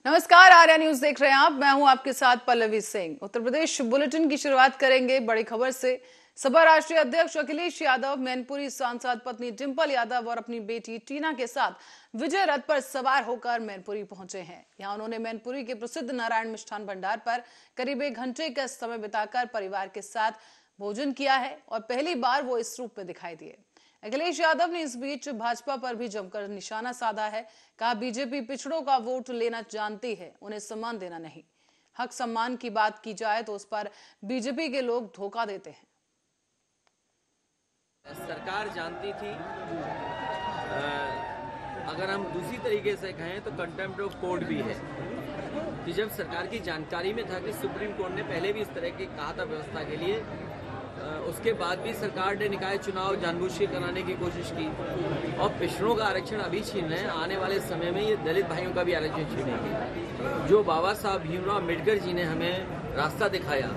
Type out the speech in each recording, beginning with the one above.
नमस्कार, आर्या न्यूज देख रहे हैं आप। मैं हूं आपके साथ पल्लवी सिंह। उत्तर प्रदेश बुलेटिन की शुरुआत करेंगे बड़ी खबर से। सपा राष्ट्रीय अध्यक्ष अखिलेश यादव मैनपुरी सांसद पत्नी डिंपल यादव और अपनी बेटी टीना के साथ विजय रथ पर सवार होकर मैनपुरी पहुंचे हैं। यहां उन्होंने मैनपुरी के प्रसिद्ध नारायण मिष्ठान भंडार पर करीब 1 घंटे का समय बिताकर परिवार के साथ भोजन किया है और पहली बार वो इस रूप में दिखाई दिए। अखिलेश यादव ने इस बीच भाजपा पर भी जमकर निशाना साधा है। कहा, बीजेपी पिछड़ों का वोट लेना जानती है, उन्हें सम्मान देना नहीं। हक सम्मान की बात की जाए तो उस पर बीजेपी के लोग धोखा देते हैं। सरकार जानती थी, अगर हम दूसरी तरीके से कहें तो कंटेम्प्ट ऑफ कोर्ट भी है कि जब सरकार की जानकारी में था कि सुप्रीम कोर्ट ने पहले भी इस तरह की कहा था व्यवस्था के लिए, उसके बाद भी सरकार ने निकाय चुनाव जानबूझ के कराने की कोशिश की और पिछड़ों का आरक्षण अभी छीन रहे हैं। आने वाले समय में ये दलित भाइयों का भी आरक्षण छीनेंगे। जो बाबा साहब भीमराव अम्बेडकर जी ने हमें रास्ता दिखाया,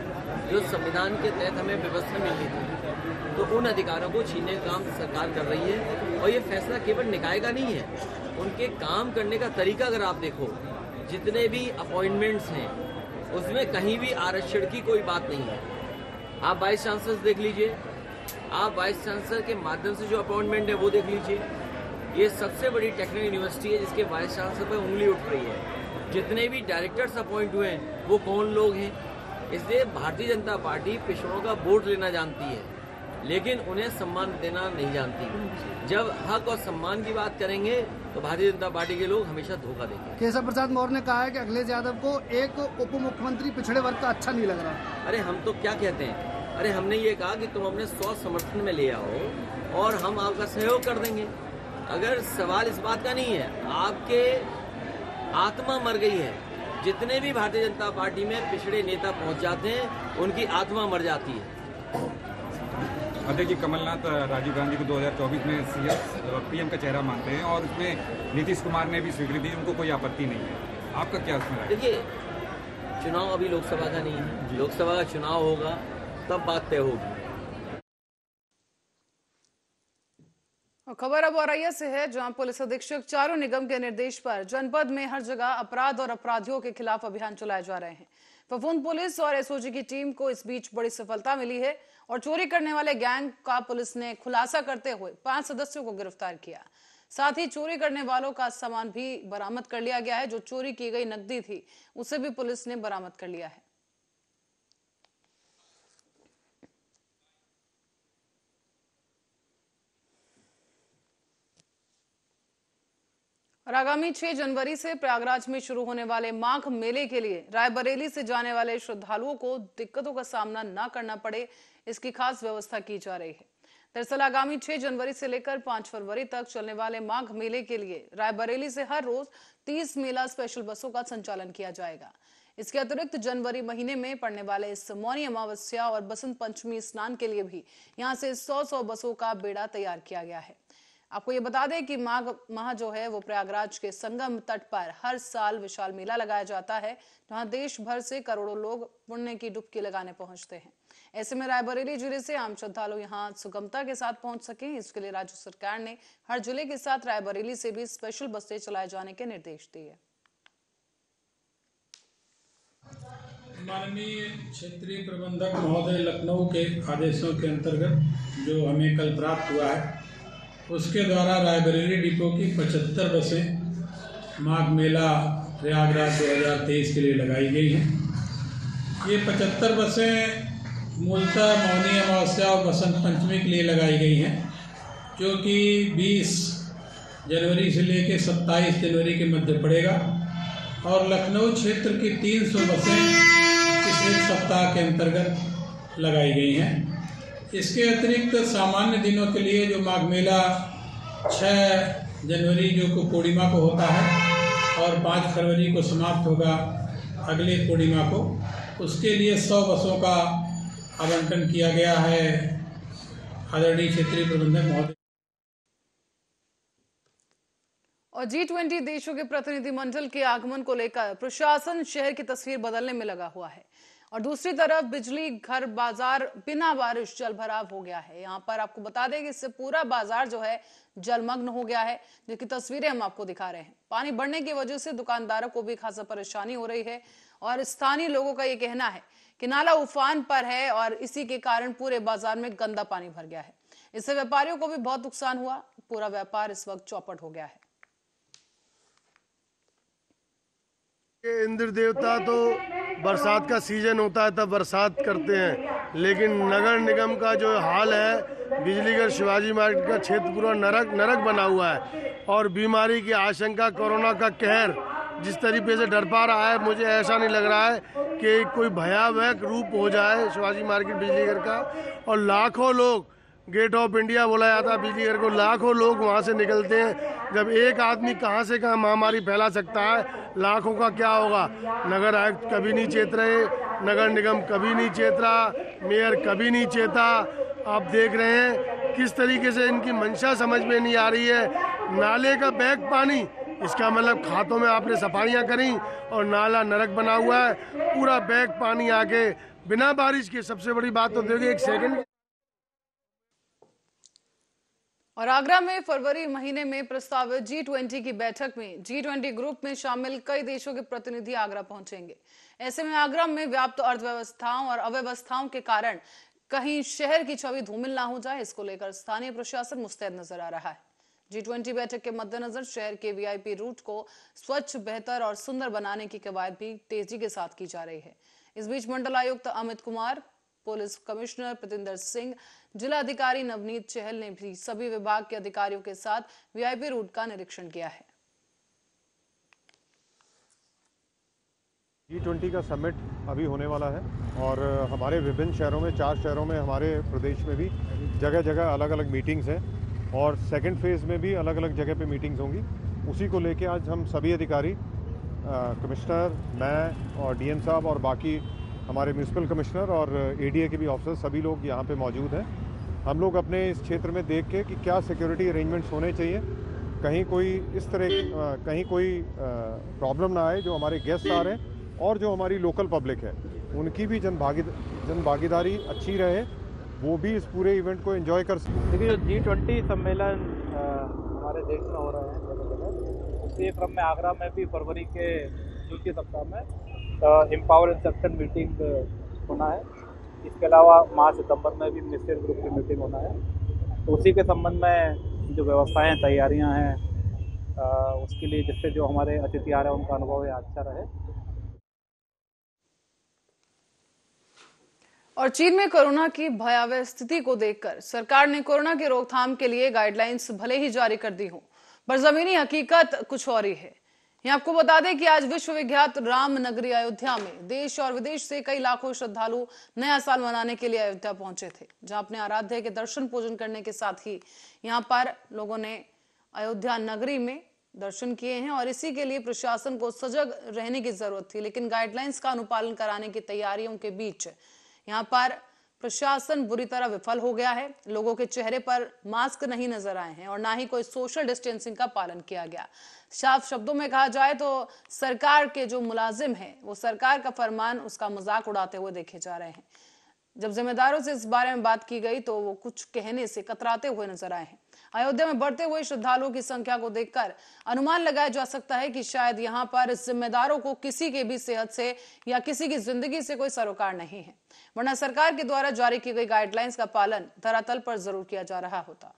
जो संविधान के तहत हमें व्यवस्था मिली थी, तो उन अधिकारों को छीनने का काम सरकार कर रही है। और ये फैसला केवल निकाय का नहीं है, उनके काम करने का तरीका अगर आप देखो, जितने भी अपॉइंटमेंट्स हैं उसमें कहीं भी आरक्षण की कोई बात नहीं है। आप वाइस चांसलर देख लीजिए, आप वाइस चांसलर के माध्यम से जो अपॉइंटमेंट है वो देख लीजिए। ये सबसे बड़ी टेक्निकल यूनिवर्सिटी है जिसके वाइस चांसलर पर उंगली उठ रही है। जितने भी डायरेक्टर्स अपॉइंट हुए हैं वो कौन लोग हैं। इसलिए भारतीय जनता पार्टी पिछड़ों का वोट लेना जानती है, लेकिन उन्हें सम्मान देना नहीं जानती। जब हक और सम्मान की बात करेंगे तो भारतीय जनता पार्टी के लोग हमेशा धोखा देंगे। केशव प्रसाद मौर्य ने कहा है कि अखिलेश यादव को एक उप मुख्यमंत्री पिछड़े वर्ग का अच्छा नहीं लग रहा। अरे हम तो क्या कहते हैं, अरे हमने ये कहा कि तुम अपने 100 समर्थन में ले आओ और हम आपका सहयोग कर देंगे। अगर सवाल इस बात का नहीं है, आपके आत्मा मर गई है। जितने भी भारतीय जनता पार्टी में पिछड़े नेता पहुंच जाते हैं उनकी आत्मा मर जाती है। अध्यक्ष जी, कमलनाथ राजीव गांधी को 2024 में पीएम का चेहरा मानते हैं और उसमें नीतीश कुमार ने भी स्वीकृति दी, उनको कोई आपत्ति नहीं है। आपका क्या उसमें? देखिए, चुनाव अभी लोकसभा का नहीं है, लोकसभा का चुनाव होगा तब बात तय होगी। खबर अब औरैया से है, जहां पुलिस अधीक्षक चारू निगम के निर्देश पर जनपद में हर जगह अपराध और अपराधियों के खिलाफ अभियान चलाए जा रहे हैं। फफूंद पुलिस और एसओजी की टीम को इस बीच बड़ी सफलता मिली है और चोरी करने वाले गैंग का पुलिस ने खुलासा करते हुए 5 सदस्यों को गिरफ्तार किया। साथ ही चोरी करने वालों का सामान भी बरामद कर लिया गया है। जो चोरी की गई नकदी थी उसे भी पुलिस ने बरामद कर लिया है। और आगामी 6 जनवरी से प्रयागराज में शुरू होने वाले माघ मेले के लिए रायबरेली से जाने वाले श्रद्धालुओं को दिक्कतों का सामना न करना पड़े, इसकी खास व्यवस्था की जा रही है। दरअसल आगामी 6 जनवरी से लेकर 5 फरवरी तक चलने वाले माघ मेले के लिए रायबरेली से हर रोज 30 मेला स्पेशल बसों का संचालन किया जाएगा। इसके अतिरिक्त जनवरी महीने में पड़ने वाले इस मौनी अमावस्या और बसंत पंचमी स्नान के लिए भी यहाँ से 100 बसों का बेड़ा तैयार किया गया है। आपको ये बता दें कि माघ माह जो है वो प्रयागराज के संगम तट पर हर साल विशाल मेला लगाया जाता है, जहां देश भर से करोड़ों लोग पुण्य की डुबकी लगाने पहुंचते हैं। ऐसे में रायबरेली जिले से आम श्रद्धालु यहां सुगमता के साथ पहुंच सकें, इसके लिए राज्य सरकार ने हर जिले के साथ रायबरेली से भी स्पेशल बसें चलाए जाने के निर्देश दिए। माननीय क्षेत्रीय प्रबंधक महोदय लखनऊ के आदेशों के अंतर्गत जो हमें कल प्राप्त हुआ है, उसके द्वारा रायबरेली डिपो की 75 बसें माघ मेला प्रयागराज 2023 के लिए लगाई गई हैं। ये 75 बसें मूलतः मौनी अमावस्या और बसंत पंचमी के लिए लगाई गई हैं, जो कि 20 जनवरी से लेकर 27 जनवरी के मध्य पड़ेगा। और लखनऊ क्षेत्र की 300 बसें इस एक सप्ताह के अंतर्गत लगाई गई हैं। इसके अतिरिक्त सामान्य दिनों के लिए जो माघ मेला 6 जनवरी जो को पूर्णिमा को होता है और 5 फरवरी को समाप्त होगा अगले पूर्णिमा को, उसके लिए 100 बसों का आवंटन किया गया है आदरणीय क्षेत्रीय प्रबंधक महोदय। और G20 देशों के प्रतिनिधिमंडल के आगमन को लेकर प्रशासन शहर की तस्वीर बदलने में लगा हुआ है और दूसरी तरफ बिजली घर बाजार बिना बारिश जल भराव हो गया है। यहाँ पर आपको बता दें कि इससे पूरा बाजार जो है जलमग्न हो गया है, जिसकी तस्वीरें हम आपको दिखा रहे हैं। पानी बढ़ने की वजह से दुकानदारों को भी खासा परेशानी हो रही है और स्थानीय लोगों का ये कहना है कि नाला उफान पर है और इसी के कारण पूरे बाजार में गंदा पानी भर गया है। इससे व्यापारियों को भी बहुत नुकसान हुआ। पूरा व्यापार इस वक्त चौपट हो गया है। इंद्र देवता तो बरसात का सीजन होता है तब बरसात करते हैं, लेकिन नगर निगम का जो हाल है, बिजलीगढ़ शिवाजी मार्केट का क्षेत्र पूरा नरक बना हुआ है और बीमारी की आशंका, कोरोना का कहर जिस तरीके से डर पा रहा है, मुझे ऐसा नहीं लग रहा है कि कोई भयावह रूप हो जाए शिवाजी मार्केट बिजलीगढ़ का। और लाखों लोग, गेट ऑफ इंडिया बोला जाता है बिजलीगढ़ को, लाखों लोग वहाँ से निकलते हैं। जब एक आदमी कहाँ से कहाँ महामारी फैला सकता है, लाखों का क्या होगा। नगर आयुक्त कभी नहीं चेत रहे, नगर निगम कभी नहीं चेत रहा, मेयर कभी नहीं चेता। आप देख रहे हैं किस तरीके से इनकी मंशा समझ में नहीं आ रही है। नाले का बैग पानी, इसका मतलब खातों में आपने सफाइयाँ करी और नाला नरक बना हुआ है, पूरा बैग पानी आके बिना बारिश के। सबसे बड़ी बात तो देखिए, एक सेकंड। और आगरा में फरवरी महीने में प्रस्तावित G20 की बैठक में G20 ग्रुप में शामिल कई देशों के प्रतिनिधि आगरा पहुंचेंगे। ऐसे में आगरा में व्याप्त अर्थव्यवस्थाओं और अव्यवस्थाओं के कारण कहीं शहर की छवि धूमिल ना हो जाए, इसको लेकर स्थानीय प्रशासन मुस्तैद नजर आ रहा है। G20 बैठक के मद्देनजर शहर के VIP रूट को स्वच्छ, बेहतर और सुंदर बनाने की कवायद भी तेजी के साथ की जा रही है। इस बीच मंडलायुक्त अमित कुमार, पुलिस कमिश्नर प्रतिंदर सिंह, जिला अधिकारी नवनीत चहल ने भी सभी विभाग के अधिकारियों के साथ VIP रूट का निरीक्षण किया है। G20 का समिट अभी होने वाला है और हमारे विभिन्न शहरों में, 4 शहरों में, हमारे प्रदेश में भी जगह जगह अलग अलग मीटिंग्स हैं और सेकंड फेज़ में भी अलग अलग जगह पे मीटिंग्स होंगी। उसी को लेके आज हम सभी अधिकारी, कमिश्नर, मैं और DM साहब और बाकी हमारे म्यूनसिपल कमिश्नर और ADA के भी ऑफिसर, सभी लोग यहाँ पे मौजूद हैं। हम लोग अपने इस क्षेत्र में देख के कि क्या सिक्योरिटी अरेंजमेंट्स होने चाहिए, कहीं कोई इस तरह कहीं कोई प्रॉब्लम ना आए। जो हमारे गेस्ट आ रहे हैं और जो हमारी लोकल पब्लिक है, उनकी भी जन भागीदारी अच्छी रहे, वो भी इस पूरे इवेंट को एंजॉय कर सकें। देखिए, जो G20 सम्मेलन हमारे देश में हो रहे हैं जगह जगह, उसी क्रम में आगरा में भी फरवरी के द्वितीय सप्ताह में एम्पावर इंसेप्शन मीटिंग होना है। इसके अलावा मार्च सितंबर में भी मिनिस्ट्रियल ग्रुप की मीटिंग होना है। तो उसी के संबंध में जो व्यवस्थाएं, तैयारियां हैं उसके लिए, जिससे जो हमारे अतिथि आ रहे हैं उनका अनुभव है अच्छा रहे। और चीन में कोरोना की भयावह स्थिति को देखकर सरकार ने कोरोना की रोकथाम के लिए गाइडलाइंस भले ही जारी कर दी हो, पर जमीनी हकीकत कुछ और ही है। यहाँ आपको बता दें कि आज विश्व विख्यात राम नगरी अयोध्या में देश और विदेश से कई लाखों श्रद्धालु नया साल मनाने के लिए अयोध्या पहुंचे थे, जहां अपने आराध्य के दर्शन पूजन करने के साथ ही यहाँ पर लोगों ने अयोध्या नगरी में दर्शन किए हैं और इसी के लिए प्रशासन को सजग रहने की जरूरत थी। लेकिन गाइडलाइंस का अनुपालन कराने की तैयारियों के बीच यहाँ पर प्रशासन बुरी तरह विफल हो गया है। लोगों के चेहरे पर मास्क नहीं नजर आए हैं और ना ही कोई सोशल डिस्टेंसिंग का पालन किया गया। साफ शब्दों में कहा जाए तो सरकार के जो मुलाजिम हैं, वो सरकार का फरमान, उसका मजाक उड़ाते हुए देखे जा रहे हैं। जब जिम्मेदारों से इस बारे में बात की गई तो वो कुछ कहने से कतराते हुए नजर आए हैं। अयोध्या में बढ़ते हुए श्रद्धालुओं की संख्या को देखकर अनुमान लगाया जा सकता है कि शायद यहाँ पर जिम्मेदारों को किसी के भी सेहत से या किसी की जिंदगी से कोई सरोकार नहीं है, वरना सरकार के द्वारा जारी की गई गाइडलाइंस का पालन धरातल पर जरूर किया जा रहा होता।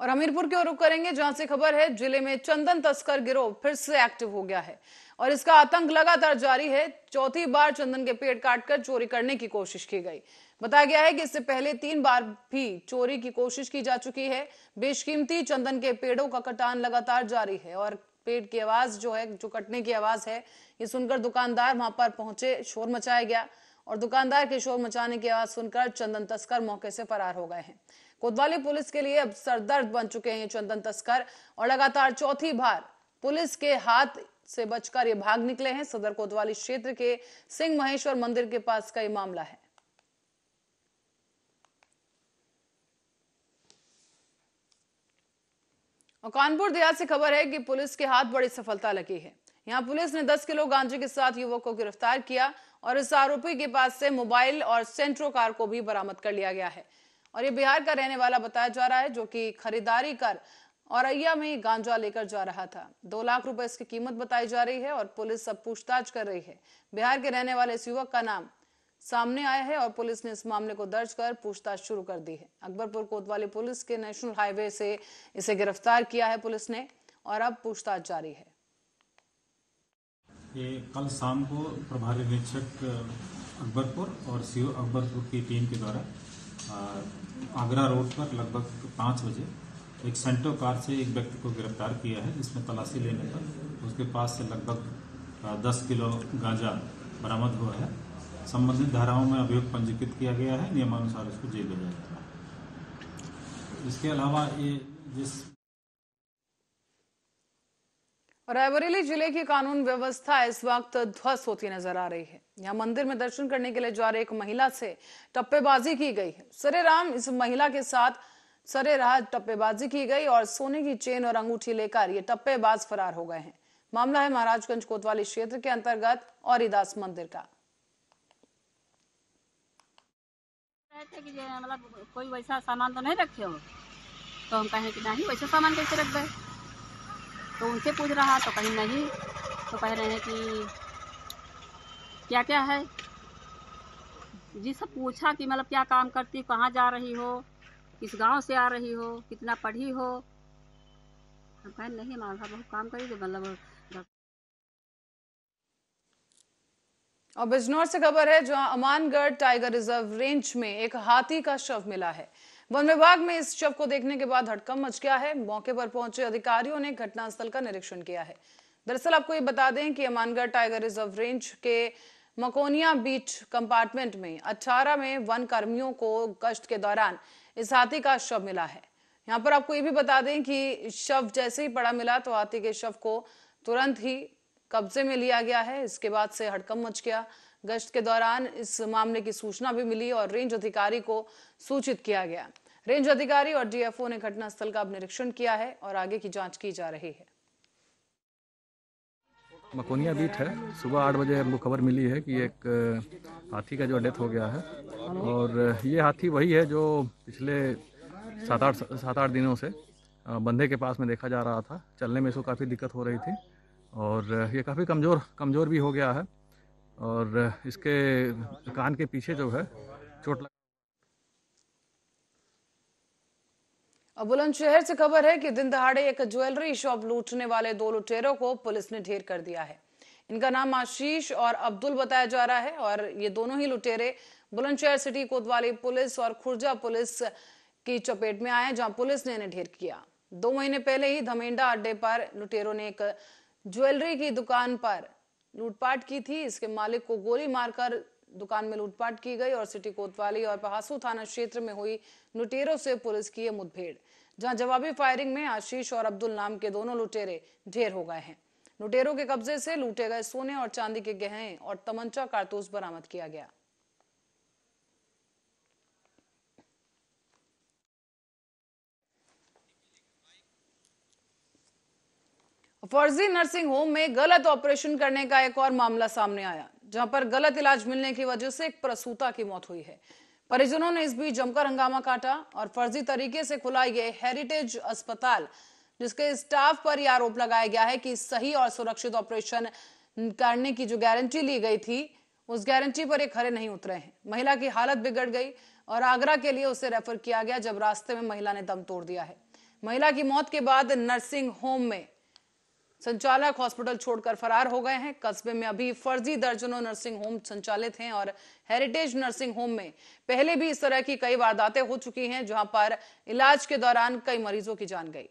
और हमीरपुर की ओर रुख करेंगे, जहां से खबर है जिले में चंदन तस्कर गिरोह फिर से एक्टिव हो गया है और इसका आतंक लगातार जारी है। चौथी बार चंदन के पेड़ काटकर चोरी करने की कोशिश की गई। बताया गया है कि इससे पहले 3 बार भी चोरी की कोशिश की जा चुकी है। बेशकीमती चंदन के पेड़ों का कटान लगातार जारी है और पेड़ की आवाज जो कटने की आवाज है, ये सुनकर दुकानदार वहां पर पहुंचे, शोर मचाया गया और दुकानदार के शोर मचाने की आवाज सुनकर चंदन तस्कर मौके से फरार हो गए हैं। कोतवाली पुलिस के लिए अब सरदर्द बन चुके हैं चंदन तस्कर और लगातार चौथी बार पुलिस के हाथ से बचकर ये भाग निकले हैं। सदर कोतवाली क्षेत्र के सिंह महेश्वर मंदिर के पास का ये मामला है। और कानपुर देहात से खबर है कि पुलिस के हाथ बड़ी सफलता लगी है। यहां पुलिस ने 10 किलो गांजे के साथ युवक को गिरफ्तार किया और इस आरोपी के पास से मोबाइल और सेंट्रो कार को भी बरामद कर लिया गया है। और ये बिहार का रहने वाला बताया जा रहा है, जो कि खरीदारी कर औरैया में गांजा लेकर जा रहा था। 2 लाख रुपए इसकी कीमत बताई जा रही है और पुलिस अब पूछताछ कर रही है। बिहार के रहने वाले इस युवक का नाम सामने आया है और पुलिस ने इस मामले को दर्ज कर पूछताछ शुरू कर दी है। अकबरपुर कोतवाली पुलिस के नेशनल हाईवे से इसे गिरफ्तार किया है पुलिस ने और अब पूछताछ जारी है। ये कल शाम को प्रभारी निरीक्षक अकबरपुर और सीओ अकबरपुर की टीम के द्वारा आगरा रोड पर लगभग 5 बजे एक सेंट्रो कार से एक व्यक्ति को गिरफ्तार किया है, जिसमें तलाशी लेने पर उसके पास से लगभग 10 किलो गांजा बरामद हुआ है। संबंधित धाराओं में अभियोग पंजीकृत किया गया है, नियमानुसार उसको जेल भेजा जाएगा। इसके अलावा ये रायबरेली जिले की कानून व्यवस्था इस वक्त ध्वस्त होती नजर आ रही है। यहाँ मंदिर में दर्शन करने के लिए जा रही एक महिला से टप्पेबाजी की गई है। सरेराम इस महिला के साथ सरेराह टप्पेबाजी की गई और सोने की चेन और अंगूठी लेकर ये टप्पेबाज फरार हो गए हैं। मामला है महाराजगंज कोतवाली क्षेत्र के अंतर्गत औरीदास मंदिर का। मतलब कोई वैसा सामान तो नहीं रखे हो, तो हम कहें कि नहीं वैसा सामान कैसे रख गए, तो उनसे पूछ रहा तो कहीं नहीं, तो कह रहे हैं कि क्या क्या है। जिससे पूछा कि मतलब क्या काम करती, कहाँ जा रही हो, किस गांव से आ रही हो, कितना पढ़ी हो, हम कहें नहीं हमारा बहुत काम करी तो मतलब। और बिजनौर से खबर है, जहां अमानगढ़ टाइगर रिजर्व रेंज में एक हाथी का शव मिला है। वन विभाग में इस शव को देखने के बाद हड़कंप मच गया है। मौके पर पहुंचे अधिकारियों ने घटनास्थल का निरीक्षण किया है। दरअसल आपको ये बता दें कि अमानगढ़ टाइगर रिजर्व रेंज के मकोनिया बीच कंपार्टमेंट में 18 में वन कर्मियों को गश्त के दौरान इस हाथी का शव मिला है। यहाँ पर आपको ये भी बता दें कि शव जैसे ही पड़ा मिला तो हाथी के शव को तुरंत ही कब्जे में लिया गया है। इसके बाद से हड़कंप मच गया। गश्त के दौरान इस मामले की सूचना भी मिली और रेंज अधिकारी को सूचित किया गया। रेंज अधिकारी और डीएफओ ने घटनास्थल का अब निरीक्षण किया है और आगे की जांच की जा रही है। मकोनिया बीट है, सुबह 8 बजे हमको खबर मिली है कि एक हाथी का जो डेथ हो गया है और ये हाथी वही है जो पिछले 7-8 दिनों से बंधे के पास में देखा जा रहा था। चलने में इसको काफ़ी दिक्कत हो रही थी और ये काफ़ी कमज़ोर भी हो गया है और इसके कान के पीछे जो है चोट लगा। अब बुलंदशहर से खबर है कि दिन दहाड़े एक ज्वेलरी शॉप लूटने वाले 2 लुटेरों को पुलिस ने ढेर कर दिया है। इनका नाम आशीष और अब्दुल बताया जा रहा है और ये दोनों ही लुटेरे बुलंदशहर सिटी कोतवाली पुलिस और खुर्जा पुलिस की चपेट में आए हैं, जहां पुलिस ने इन्हें ढेर किया। 2 महीने पहले ही धमेंडा अड्डे पर लुटेरों ने एक ज्वेलरी की दुकान पर लूटपाट की थी। इसके मालिक को गोली मारकर दुकान में लूटपाट की गई और सिटी कोतवाली और पहासू थाना क्षेत्र में हुई लुटेरों से पुलिस की यह मुठभेड़, जहां जवाबी फायरिंग में आशीष और अब्दुल नाम के दोनों लुटेरे ढेर हो गए हैं। लुटेरों के कब्जे से लूटे गए सोने और चांदी के गहने और तमंचा कारतूस बरामद किया गया। फर्जी नर्सिंग होम में गलत ऑपरेशन करने का एक और मामला सामने आया, जहां पर गलत इलाज मिलने की वजह से एक प्रसूता की मौत हुई है। परिजनों ने इस बीच जमकर हंगामा काटा और फर्जी तरीके से खुला ये हेरिटेज अस्पताल, जिसके स्टाफ पर यह आरोप लगाया गया है कि सही और सुरक्षित ऑपरेशन करने की जो गारंटी ली गई थी, उस गारंटी पर ये खरे नहीं उतरे हैं। महिला की हालत बिगड़ गई और आगरा के लिए उसे रेफर किया गया, जब रास्ते में महिला ने दम तोड़ दिया है। महिला की मौत के बाद नर्सिंग होम में संचालक हॉस्पिटल छोड़कर फरार हो गए हैं। कस्बे में अभी फर्जी दर्जनों नर्सिंग होम संचालित हैं और हेरिटेज नर्सिंग होम में पहले भी इस तरह की कई वारदातें हो चुकी हैं, जहां पर इलाज के दौरान कई मरीजों की जान गई।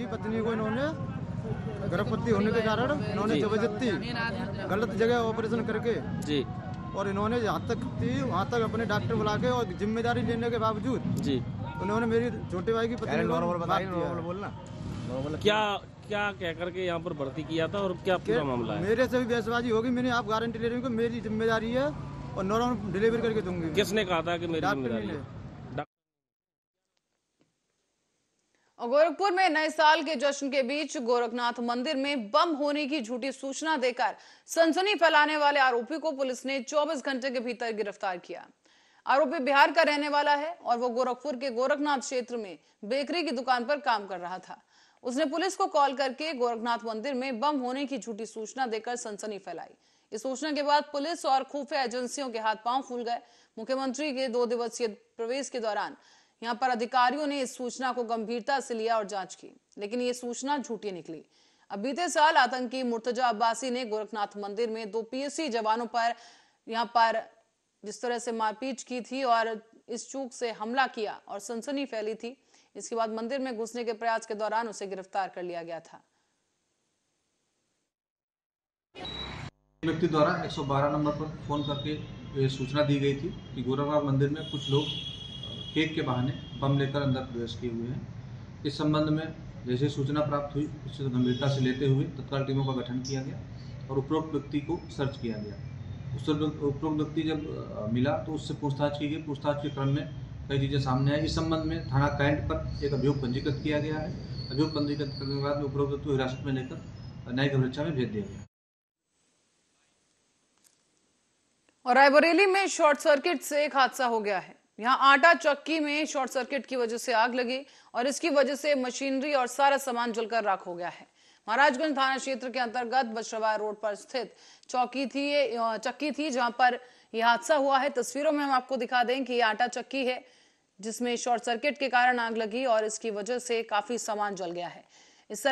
पत्नी को इन्होंने गर्भवती होने के कारण इन्होंने जबरदस्ती गलत जगह ऑपरेशन करके जी, और इन्होंने जहाँ तक थी वहाँ तक अपने डॉक्टर बुला के और जिम्मेदारी लेने के बावजूद जी उन्होंने मेरी छोटे भाई की पत्नी को क्या कह करके यहाँ पर भर्ती किया था और क्या पूरा मामला है? मेरे से भी बहसबाजी होगी। मैंने आप गारंटी ले रही हूँ कि मेरी जिम्मेदारी है और नॉर्मल डिलीवरी करके दूंगी। किसने कहा था कि मेरी जिम्मेदारी है? और गोरखपुर में नए साल के जश्न के बीच गोरखनाथ मंदिर में बम होने की झूठी सूचना देकर सनसनी फैलाने वाले आरोपी को पुलिस ने 24 घंटे के भीतर गिरफ्तार किया। आरोपी बिहार का रहने वाला है और वो गोरखपुर के गोरखनाथ क्षेत्र में बेकरी की दुकान पर काम कर रहा था। उसने पुलिस को कॉल करके गोरखनाथ मंदिर में बम होने की झूठी सूचना देकर सनसनी फैलाई। इस सूचना के बाद पुलिस और खुफिया एजेंसियों के हाथ पांव फूल गए। मुख्यमंत्री के 2 दिवसीय प्रवेश के दौरान यहाँ पर अधिकारियों ने इस सूचना को गंभीरता से लिया और जांच की, लेकिन ये सूचना झूठी निकली। अब बीते साल आतंकी मुर्तजा अब्बासी ने गोरखनाथ मंदिर में 2 पीएसी जवानों पर यहाँ पर जिस तरह से मारपीट की थी और इस चूक से हमला किया और सनसनी फैली थी। इसके बाद मंदिर में घुसने के प्रयास के दौरान उसे गिरफ्तार कर लिया गया था। व्यक्ति द्वारा 112 नंबर पर फोन करके ये सूचना दी गई थी कि गोरखनाथ मंदिर में कुछ लोग केक के बहाने बम लेकर अंदर प्रवेश किए हुए हैं। इस संबंध में जैसे सूचना प्राप्त हुई उससे गंभीरता से लेते हुए तत्काल टीमों का गठन किया गया और उपरोक्त व्यक्ति को सर्च किया गया। उपरोक्त व्यक्ति जब मिला तो उससे पूछताछ की गई। पूछताछ के क्रम में कई चीज़ें सामने आई। इस संबंध में थाना कैंट पर एक अभियोग पंजीकृत किया गया है। अभियोग पंजीकृत करने के बाद में उपरोक्त व्यक्ति को हिरासत में लेकर न्यायिक परीक्षा में भेज दिया गया। और रायबरेली में शॉर्ट सर्किट से एक हादसा हो गया है। यहाँ आटा चक्की में शॉर्ट सर्किट की वजह से आग लगी और इसकी वजह से मशीनरी और सारा सामान जलकर राख हो गया है। महाराजगंज थाना क्षेत्र के अंतर्गत बछरवा रोड पर स्थित चक्की थी जहां पर यह हादसा हुआ है। तस्वीरों में हम आपको दिखा दें कि यह आटा चक्की है जिसमें शॉर्ट सर्किट के कारण आग लगी और इसकी वजह से काफी सामान जल गया है। इस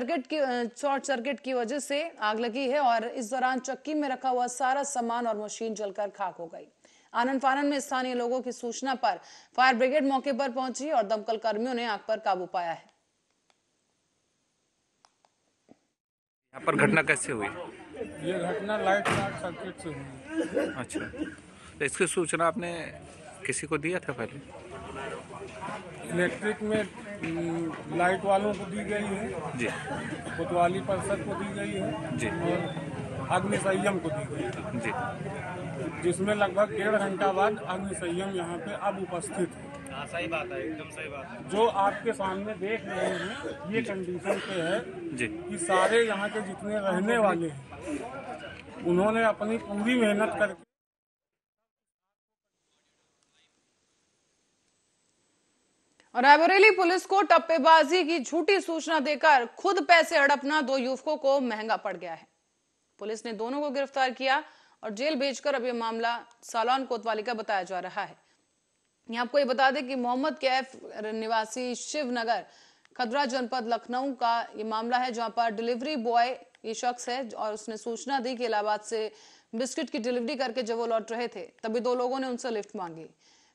शॉर्ट सर्किट की वजह से आग लगी है और इस दौरान चक्की में रखा हुआ सारा सामान और मशीन जलकर खाक हो गई। आनन फानन में स्थानीय लोगों की सूचना पर फायर ब्रिगेड मौके पर पहुंची और दमकल कर्मियों ने आग पर काबू पाया है। यहाँ पर घटना कैसे हुई? ये घटना लाइट शॉर्ट सर्किट से हुई। अच्छा, तो इसकी सूचना आपने किसी को दिया था पहले? इलेक्ट्रिक में लाइट वालों को दी गई है जी, कोतवाली परिषद को दी गई है जी, और अग्निसंयम को दी गई है जी, जिसमें लगभग 1.5 घंटा बाद अग्निसंयम यहाँ पे अब उपस्थित है। सही बात है, एकदम सही बात है। जो आपके सामने देख रहे हैं ये कंडीशन पे है जी कि सारे यहाँ के जितने रहने वाले हैं उन्होंने अपनी पूरी मेहनत करके और रायबरेली पुलिस को टप्पेबाजी की झूठी सूचना देकर खुद पैसे हड़पना 2 युवकों को महंगा पड़ गया है। पुलिस ने दोनों को गिरफ्तार किया और जेल भेजकर अब यह मामला सालौन कोतवाली का बताया जा रहा है। यहाँ आपको ये बता दें कि मोहम्मद कैफ निवासी शिवनगर खदरा जनपद लखनऊ का ये मामला है जहां पर डिलीवरी बॉय ये शख्स है और उसने सूचना दी कि इलाहाबाद से बिस्किट की डिलीवरी करके जब वो लौट रहे थे तभी 2 लोगों ने उनसे लिफ्ट मांगी।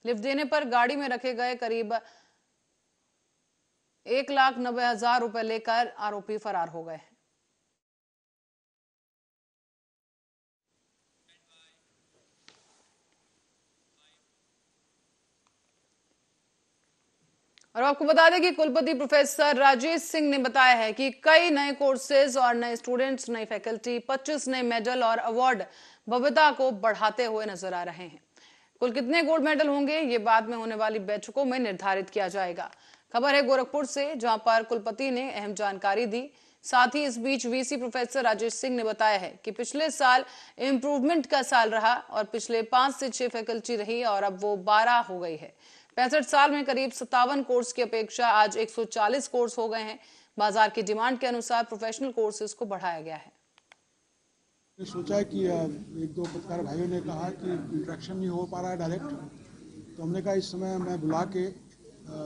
लिफ्ट देने पर गाड़ी में रखे गए करीब 1,90,000 रुपए लेकर आरोपी फरार हो गए। और आपको बता दें कि कुलपति प्रोफेसर राजेश सिंह ने बताया है कि कई नए कोर्सेज और नए स्टूडेंट्स, नई फैकल्टी, 25 नए मेडल और अवार्ड भव्यता को बढ़ाते हुए नजर आ रहे हैं। कुल कितने गोल्ड मेडल होंगे ये बाद में होने वाली बैठकों में निर्धारित किया जाएगा। खबर है गोरखपुर से जहां पर कुलपति ने अहम जानकारी दी। साथ ही इस बीच वीसी प्रोफेसर राजेश सिंह ने बताया है कि पिछले साल इम्प्रूवमेंट का साल रहा और पिछले 5 से 6 फैकल्टी रही और अब वो 12 हो गई है। 65 साल में करीब 57 कोर्स की अपेक्षा आज 140 कोर्स हो गए हैं। बाजार की डिमांड के अनुसार प्रोफेशनल कोर्सेज को बढ़ाया गया है। सोचा कि 1-2 पत्रकार भाइयों ने कहा कि इंटरेक्शन नहीं हो पा रहा है डायरेक्ट, तो हमने कहा इस समय मैं बुला के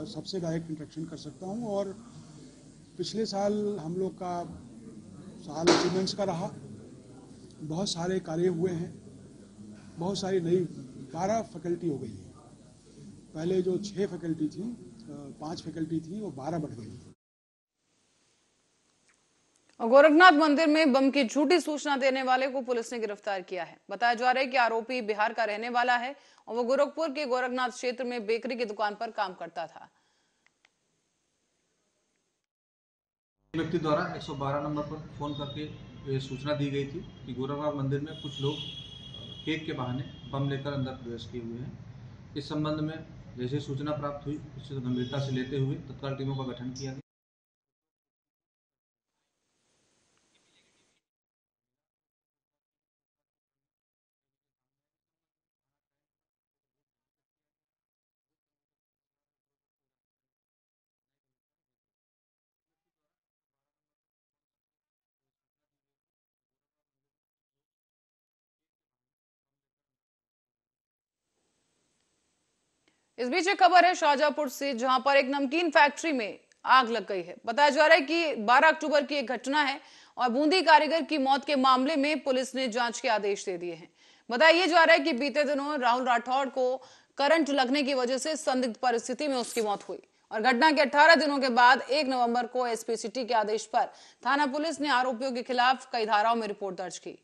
सबसे डायरेक्ट इंटरेक्शन कर सकता हूं। और पिछले साल हम लोग का साल अचीवमेंट्स का रहा, बहुत सारे कार्य हुए हैं, बहुत सारी नई 12 फैकल्टी हो गई है। पहले जो 6 फैकल्टी थी, 5 फैकल्टी थी, वो 12 बढ़ गई। और गोरखनाथ मंदिर में बम की झूठी सूचना देने वाले को पुलिस ने गिरफ्तार किया है। बताया जा रहा है कि आरोपी बिहार का रहने वाला है और वो गोरखपुर के गोरखनाथ क्षेत्र में बेकरी की दुकान पर काम करता था। व्यक्ति द्वारा 112 नंबर पर फोन करके सूचना दी गई थी कि गोरखनाथ मंदिर में कुछ लोग केक के बहाने बम लेकर अंदर प्रवेश किए हुए हैं। इस संबंध में जैसे सूचना प्राप्त हुई उससे गंभीरता से लेते हुए तत्काल टीमों का गठन किया गया। इस बीच एक खबर है शाहजहांपुर से, जहां पर एक नमकीन फैक्ट्री में आग लग गई है। बताया जा रहा है कि 12 अक्टूबर की एक घटना है और बूंदी कारीगर की मौत के मामले में पुलिस ने जांच के आदेश दे दिए हैं। बताया जा रहा है कि बीते दिनों राहुल राठौड़ को करंट लगने की वजह से संदिग्ध परिस्थिति में उसकी मौत हुई और घटना के 18 दिनों के बाद 1 नवंबर को एसपी सिटी के आदेश पर थाना पुलिस ने आरोपियों के खिलाफ कई धाराओं में रिपोर्ट दर्ज की।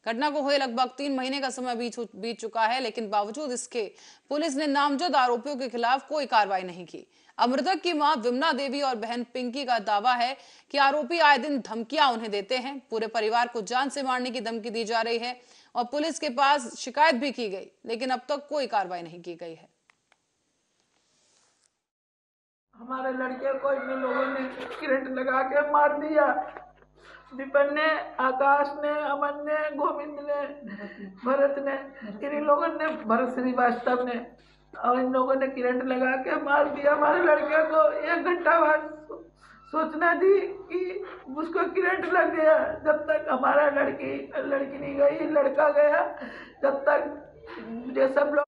घटना को हुए लगभग 3 महीने का समय बीत चुका है, लेकिन बावजूद इसके पुलिस ने नामजद आरोपियों के खिलाफ कोई कार्रवाई नहीं की। मृतक की मां विमला देवी और बहन पिंकी का दावा है कि आरोपी आए दिन धमकियां उन्हें देते हैं। पूरे परिवार को जान से मारने की धमकी दी जा रही है और पुलिस के पास शिकायत भी की गई, लेकिन अब तक कोई कार्रवाई नहीं की गई है। हमारे लड़के को इन लोगों ने करंट लगा के मार दिया। विपिन ने, आकाश ने, अमन ने, गोविंद ने, भरत ने, इन लोगों ने, भरत श्रीवास्तव ने, और इन लोगों ने करंट लगा के मार दिया। हमारे लड़के को 1 घंटा बाद सूचना दी कि उसको करंट लग गया। जब तक हमारा लड़की नहीं गई, लड़का गया, जब तक मुझे सब लोग